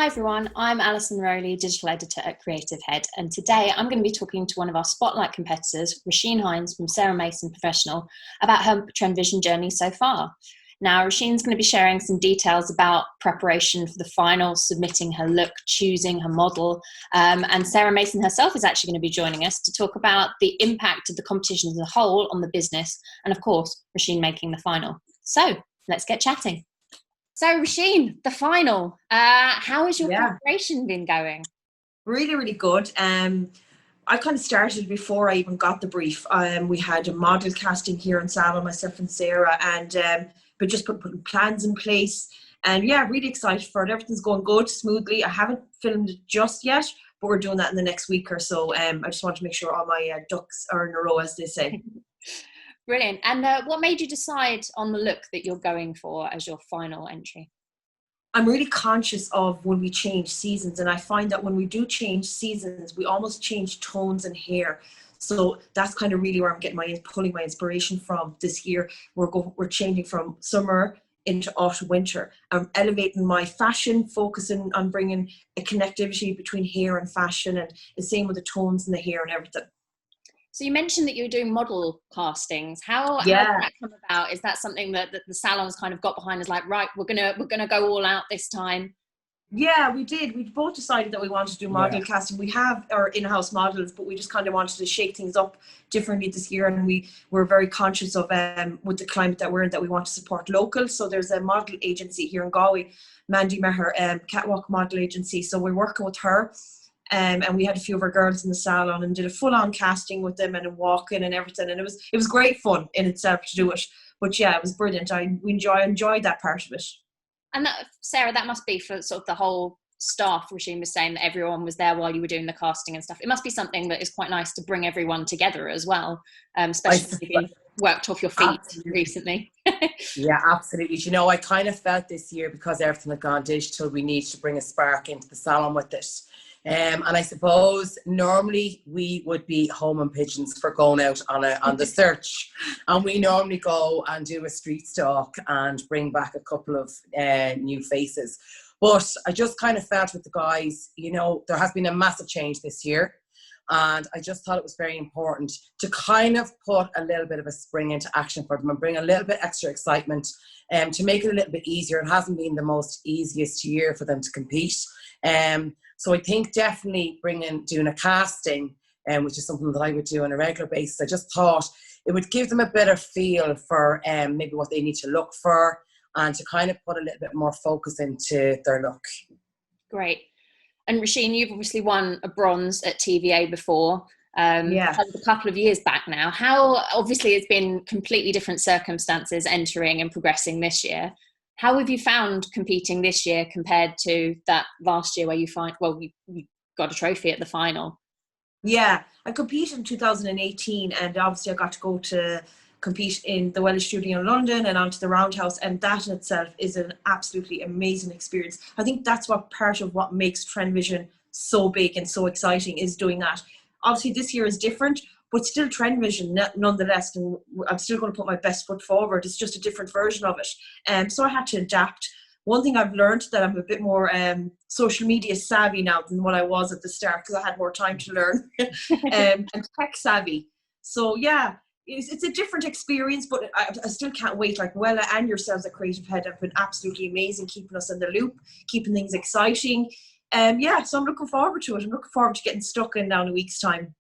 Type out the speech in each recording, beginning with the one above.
Hi everyone, I'm Alison Rowley, Digital Editor at Creative Head, and today I'm going to be talking to one of our Spotlight competitors, Roisin Hynes from Sarah Mason Professional, about her MyTrendVision journey so far. Now, Roisin's going to be sharing some details about preparation for the final, submitting her look, choosing her model, and Sarah Mason herself is actually going to be joining us to talk about the impact of the competition as a whole on the business, and of course, Roisin making the final. So, let's get chatting. So, Roisin, the final. How has your preparation been going? Really, really good. I kind of started before I even got the brief. We had a model casting here in Salon, myself and Sarah, and but just putting plans in place. And yeah, really excited for it. Everything's going good, smoothly. I haven't filmed it just yet, but we're doing that in the next week or so. I just want to make sure all my ducks are in a row, as they say. Brilliant. And what made you decide on the look that you're going for as your final entry? I'm really conscious of when we change seasons, and I find that when we do change seasons, we almost change tones and hair. So that's kind of really where I'm getting pulling my inspiration from this year. We're changing from summer into autumn winter. I'm elevating my fashion, focusing on bringing a connectivity between hair and fashion, and the same with the tones and the hair and everything. So you mentioned that you were doing model castings. How did that come about? Is that something that the salon's kind of got behind? Is like, right, we're gonna go all out this time? Yeah, we did. We both decided that we wanted to do model casting. We have our in-house models, but we just kind of wanted to shake things up differently this year. And we were very conscious of, with the climate that we're in, that we want to support local. So there's a model agency here in Galway, Mandy Meher, Catwalk Model Agency. So we're working with her. And we had a few of our girls in the salon and did a full-on casting with them and a walk-in and everything. And it was great fun in itself to do it. But yeah, it was brilliant. I enjoyed that part of it. And that, Sarah, that must be for sort of the whole staff. Roisin was saying that everyone was there while you were doing the casting and stuff. It must be something that is quite nice to bring everyone together as well, especially if you've been worked off your feet recently. Yeah, absolutely. You know, I kind of felt this year, because everything had gone digital, we need to bring a spark into the salon with it. And I suppose normally we would be home and pigeons for going out on the search, and we normally go and do a street stalk and bring back a couple of new faces. But I just kind of felt with the guys, you know, there has been a massive change this year, and I just thought it was very important to kind of put a little bit of a spring into action for them and bring a little bit extra excitement, to make it a little bit easier. It hasn't been the most easiest year for them to compete. So I think definitely doing a casting, which is something that I would do on a regular basis. I just thought it would give them a better feel for maybe what they need to look for, and to kind of put a little bit more focus into their look. Great. And Roisin, you've obviously won a bronze at TVA before. A couple of years back now. How, obviously it's been completely different circumstances entering and progressing this year. How have you found competing this year compared to that last year where you got a trophy at the final? Yeah, I competed in 2018, and obviously I got to go to compete in the Welsh Studio in London and onto the Roundhouse, and that in itself is an absolutely amazing experience. I think that's part of what makes TrendVision so big and so exciting, is doing that. Obviously this year is different, but still TrendVision nonetheless, and I'm still going to put my best foot forward. It's just a different version of it. So I had to adapt. One thing I've learned, that I'm a bit more social media savvy now than what I was at the start, because I had more time to learn, and tech savvy. So yeah, it's a different experience, but I still can't wait. Like, Wella and yourselves at Creative Head have been absolutely amazing, keeping us in the loop, keeping things exciting. So I'm looking forward to it. I'm looking forward to getting stuck in now in a week's time.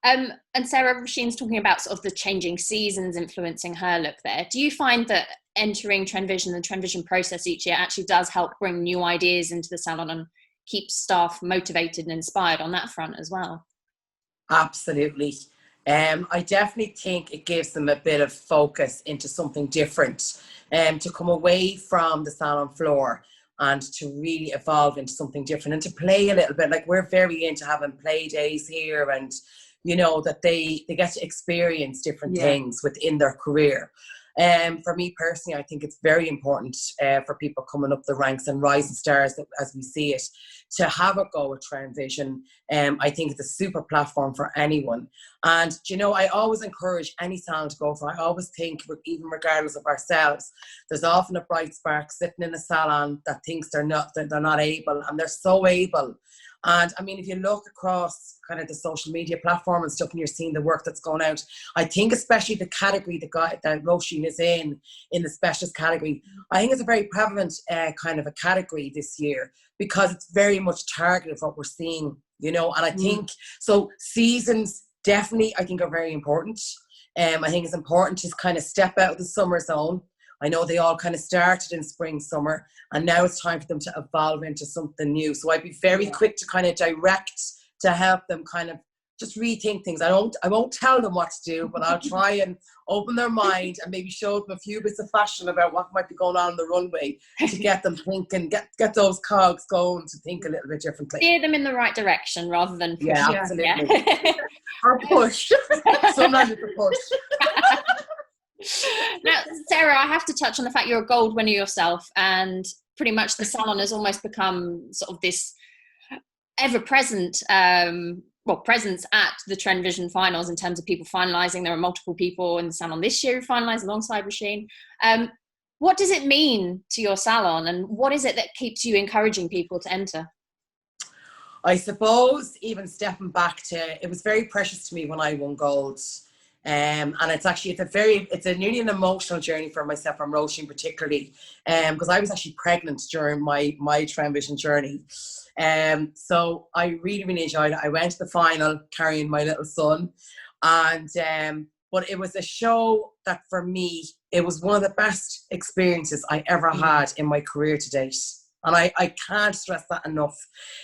And Sarah, Roisin's talking about sort of the changing seasons influencing her look there. Do you find that entering TrendVision, the TrendVision process each year, actually does help bring new ideas into the salon and keep staff motivated and inspired on that front as well? Absolutely. I definitely think it gives them a bit of focus into something different, to come away from the salon floor and to really evolve into something different, and to play a little bit. Like, we're very into having play days here, and you know, that they get to experience different things within their career. For me personally, I think it's very important for people coming up the ranks and rising stars, as we see it, to have a go at TrendVision. I think it's a super platform for anyone. And, you know, I always encourage any salon to go for it. I always think, even regardless of ourselves, there's often a bright spark sitting in a salon that thinks they're not able, and they're so able. And I mean, if you look across kind of the social media platform and stuff, and you're seeing the work that's going out, I think especially the category that Roisin is in the specialist category, I think it's a very prevalent kind of a category this year, because it's very much targeted what we're seeing, you know. And I think, so seasons definitely, I think, are very important. I think it's important to kind of step out of the summer zone. I know they all kind of started in spring, summer, and now it's time for them to evolve into something new. So I'd be very quick to kind of direct, to help them kind of just rethink things. I won't tell them what to do, but I'll try and open their mind and maybe show them a few bits of fashion about what might be going on the runway, to get them thinking, get those cogs going, to think a little bit differently. Steer them in the right direction rather than push. Yeah, absolutely. Yeah. Or push. Sometimes it's a push. Now, Sarah, I have to touch on the fact you're a gold winner yourself, and pretty much the salon has almost become sort of this ever-present presence at the TrendVision finals in terms of people finalising. There are multiple people in the salon this year who finalised alongside Roisin. What does it mean to your salon, and what is it that keeps you encouraging people to enter? I suppose, even stepping back to, it was very precious to me when I won gold. And it's a nearly an emotional journey for myself and Roisin particularly, because I was actually pregnant during my TrendVision journey. So I really, really enjoyed it. I went to the final carrying my little son, and but it was a show that, for me, it was one of the best experiences I ever had in my career to date. And I can't stress that enough.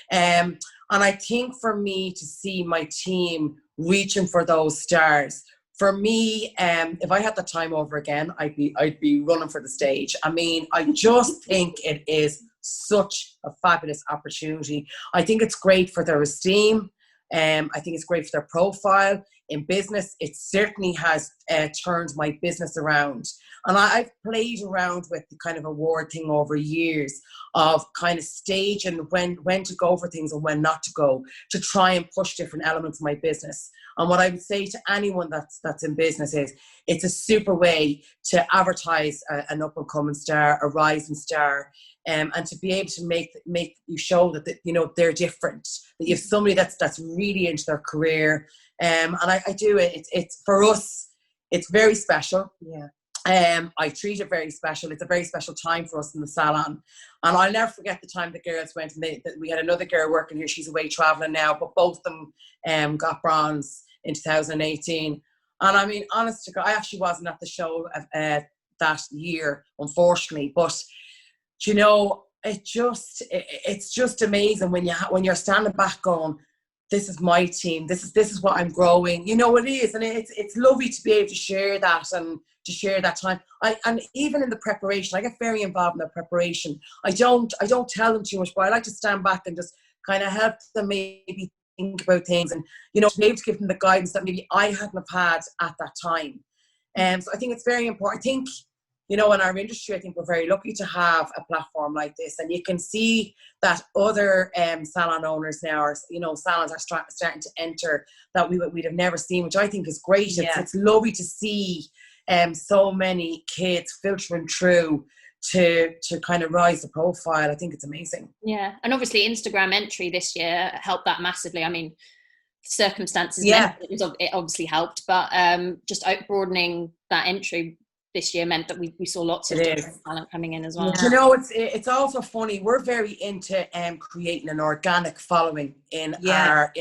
And I think for me to see my team reaching for those stars, for me, if I had the time over again, I'd be running for the stage. I mean, I just think it is such a fabulous opportunity. I think it's great for their esteem. I think it's great for their profile in business. It certainly has turned my business around. And I've played around with the kind of award thing over years, of kind of stage and when to go for things and when not to go, to try and push different elements of my business. And what I would say to anyone that's in business is, it's a super way to advertise an up-and-coming star, a rising star, and to be able to make you show that they're different, that you have somebody that's really into their career. And I do it. It's for us, it's very special. Yeah. I treat it very special. It's a very special time for us in the salon. And I'll never forget the time the girls went, and we had another girl working here. She's away traveling now, but both of them got bronze in 2018. And I mean, honest to God, I actually wasn't at the show that year, unfortunately. But you know, it's just amazing when you're standing back going, this is my team. This is what I'm growing. You know, it is, and it's lovely to be able to share that and to share that time. And even in the preparation, I get very involved in the preparation. I don't tell them too much, but I like to stand back and just kind of help them maybe think about things, and to be able to give them the guidance that maybe I hadn't have had at that time. So I think it's very important. I think, in our industry, I think we're very lucky to have a platform like this, and you can see that other salon owners now are, salons are starting to enter that we'd have never seen, which I think is great. Yeah. It's lovely to see so many kids filtering through to kind of rise the profile. I think it's amazing. Yeah, and obviously Instagram entry this year helped that massively. I mean, circumstances, it obviously helped, but just broadening that entry this year meant that we saw lots of different talent coming in as well. Yeah. It's also funny. We're very into creating an organic following in our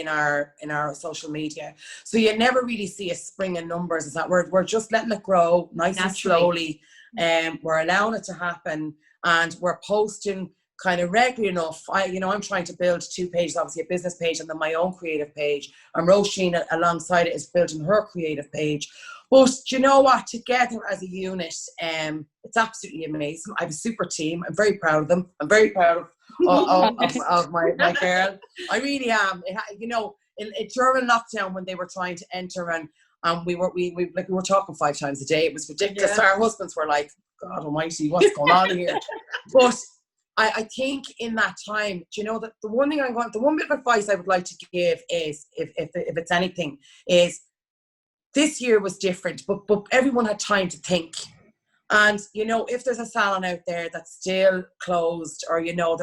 social media. So you never really see a spring in numbers. Is that we're just letting it grow nice and slowly. We're allowing it to happen, and we're posting kind of regularly enough. I'm trying to build two pages, obviously a business page and then my own creative page. And Roisin alongside it is building her creative page. But you know what? Together as a unit, it's absolutely amazing. I have a super team. I'm very proud of them. I'm very proud of my girl. I really am. During lockdown when they were trying to enter, and And we were talking 5 times a day. It was ridiculous. Yeah. Our husbands were like, God almighty, what's going on here? But I think in that time, do you know, that the one bit of advice I would like to give is, if it's anything, is this year was different, but everyone had time to think. And, you know, if there's a salon out there that's still closed, or, you know,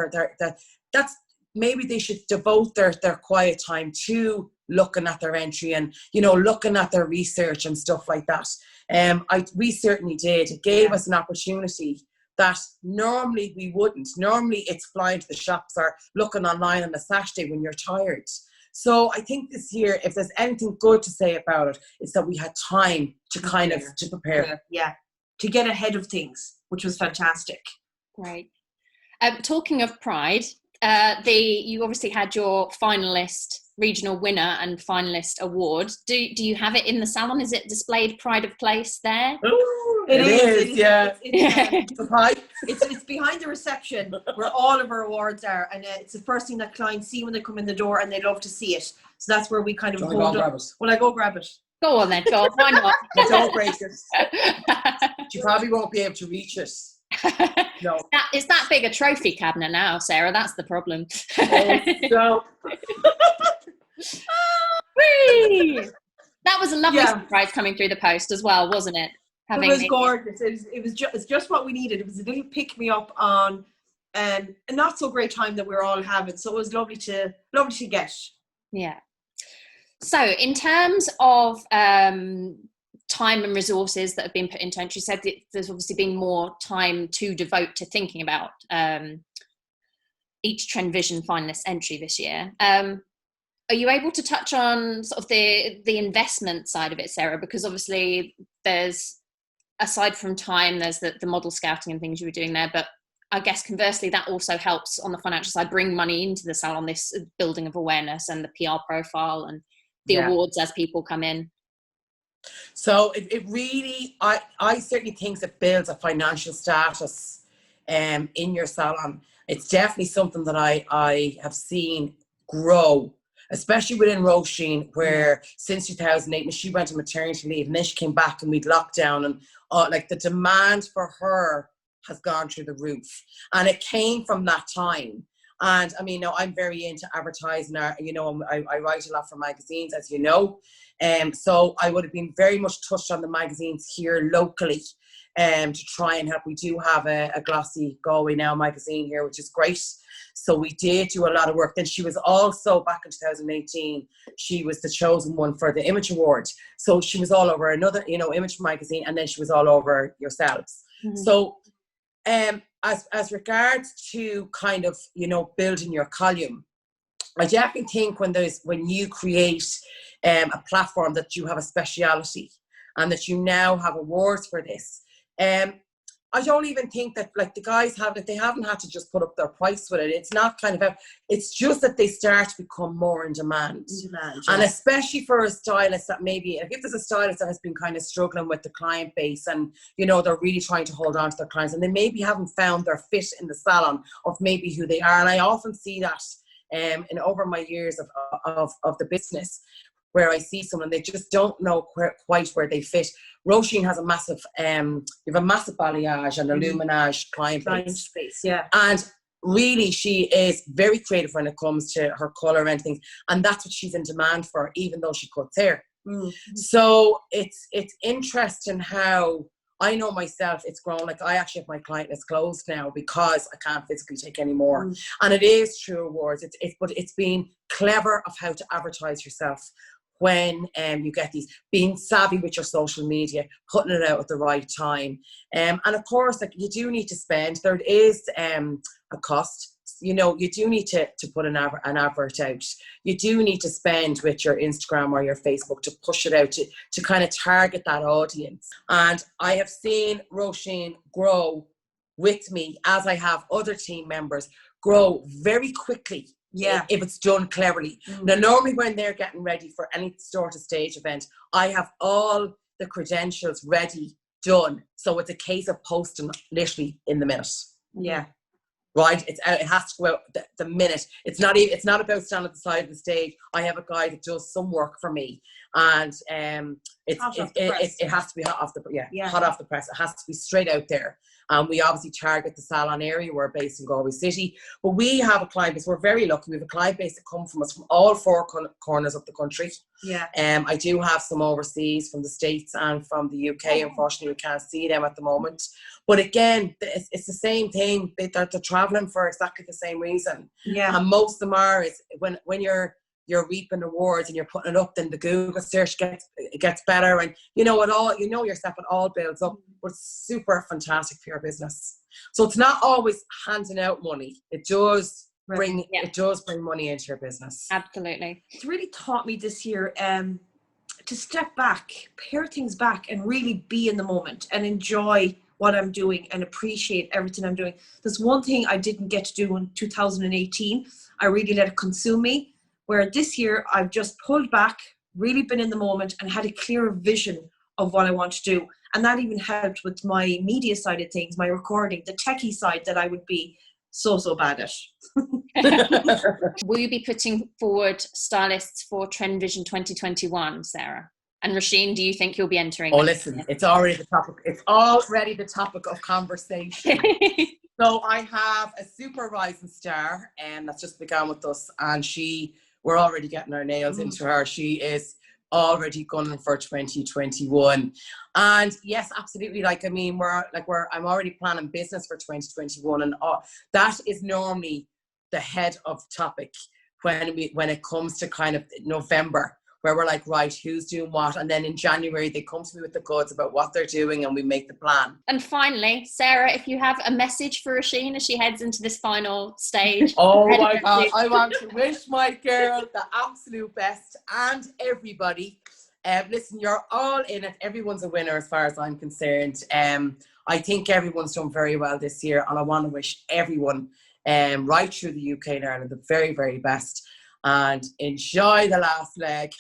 that's maybe they should devote their quiet time to looking at their entry and, you know, looking at their research and stuff like that. We certainly did. It gave us an opportunity that normally we wouldn't. Normally it's flying to the shops or looking online on a Saturday when you're tired. So I think this year, if there's anything good to say about it, it's that we had time to kind of to prepare. Yeah, to get ahead of things, which was fantastic. Great. Talking of Pride, you obviously had your finalist, regional winner and finalist award. Do you have it in the salon? Is it displayed pride of place there? It is, yeah. It's behind the reception where all of our awards are, and it's the first thing that clients see when they come in the door, and they love to see it. So that's where we kind of hold up. Well, I go grab it. Go on then, go on. Why not? Don't break it. You probably won't be able to reach it. No. Is that big a trophy cabinet now, Sarah? That's the problem. No. That was a lovely surprise coming through the post as well, wasn't it? It was gorgeous. It's just what we needed. It was a little pick me up on a not so great time that we were all having. So it was lovely to get. Yeah. So in terms of time and resources that have been put into entry, you said that there's obviously been more time to devote to thinking about each TrendVision finalist entry this year. Are you able to touch on sort of the investment side of it, Sarah? Because obviously there's, aside from time, there's the model scouting and things you were doing there, but I guess conversely that also helps on the financial side bring money into the salon, this building of awareness and the PR profile and the awards as people come in. So it really, I certainly think it builds a financial status in your salon. It's definitely something that I have seen grow, especially within Roisin, where since 2008, when she went on maternity leave and then she came back and we'd lockdown, and like the demand for her has gone through the roof. And it came from that time. And I mean, I'm very into advertising. You know, I write a lot for magazines, as you know. So I would have been very much touched on the magazines here locally to try and help. We do have a glossy Galway Now magazine here, which is great. So we did do a lot of work. Then she was also, back in 2018, she was the chosen one for the Image Award. So she was all over another, you know, Image magazine, and then she was all over yourselves. Mm-hmm. So as regards to kind of, you know, building your column, I definitely think when you create a platform that you have a speciality and that you now have awards for this, I don't even think that, like, the guys they haven't had to just put up their price with it. It's not kind of it's just that they start to become more in demand. And especially for a stylist that maybe, if there's a stylist that has been kind of struggling with the client base and, you know, they're really trying to hold on to their clients and they maybe haven't found their fit in the salon of maybe who they are. And I often see that in over my years of the business, where I see someone, they just don't know quite where they fit. Roisin has a massive, you have a massive balayage and illuminage client base. Yeah. And really, she is very creative when it comes to her colour and everything. And that's what she's in demand for, even though she cuts hair. Mm-hmm. So it's interesting how, I know myself, it's grown. Like, I actually have my client list closed now because I can't physically take any more. Mm. And it is true awards. But it's been clever of how to advertise yourself when you get these, being savvy with your social media, putting it out at the right time. And of course, like, you do need to spend. There is a cost. You know, you do need to put an advert out. You do need to spend with your Instagram or your Facebook to push it out, to kind of target that audience. And I have seen Roisin grow with me, as I have other team members grow very quickly. Yeah, if it's done cleverly. Mm. Now, normally when they're getting ready for any sort of stage event, I have all the credentials ready, done. So it's a case of posting literally in the minute. Yeah. right? It's out, it has to go out the minute. It's not even, it's not about standing at the side of the stage. I have a guy that does some work for me, and it has to be hot off the hot off the press. It has to be straight out there. We obviously target the salon area. We're based in Galway City, but we have a client base. We're very lucky. We have a client base that come from us from all four corners of the country. Yeah. I do have some overseas from the States and from the UK. Unfortunately, we can't see them at the moment. But again, it's the same thing. They're traveling for exactly the same reason. Yeah. And most of them are is when you're reaping awards and you're putting it up, then the Google search gets better, and you know yourself, it all builds up. But it's super fantastic for your business. So it's not always handing out money. It does bring money into your business. Absolutely. It's really taught me this year to step back, pare things back, and really be in the moment and enjoy what I'm doing and appreciate everything I'm doing. There's one thing I didn't get to do in 2018. I really let it consume me. Where this year I've just pulled back, really been in the moment, and had a clearer vision of what I want to do. And that even helped with my media side of things, my recording, the techie side that I would be so bad at. Will you be putting forward stylists for TrendVision 2021, Sarah? And Roisin, do you think you'll be entering? Oh, listen, it's already the topic. It's already the topic of conversation. So I have a super rising star, and that's just begun with us, and we're already getting our nails into her. She is already gunning for 2021, and yes, absolutely. I'm already planning business for 2021, and that is normally the head of topic when it comes to kind of November, where we're like, right, who's doing what? And then in January, they come to me with the goods about what they're doing, and we make the plan. And finally, Sarah, if you have a message for Roisin as she heads into this final stage. Oh my God, I want to wish my girl the absolute best, and everybody. Listen, you're all in it. Everyone's a winner as far as I'm concerned. I think everyone's done very well this year, and I want to wish everyone right through the UK and Ireland the very, very best. And enjoy the last leg.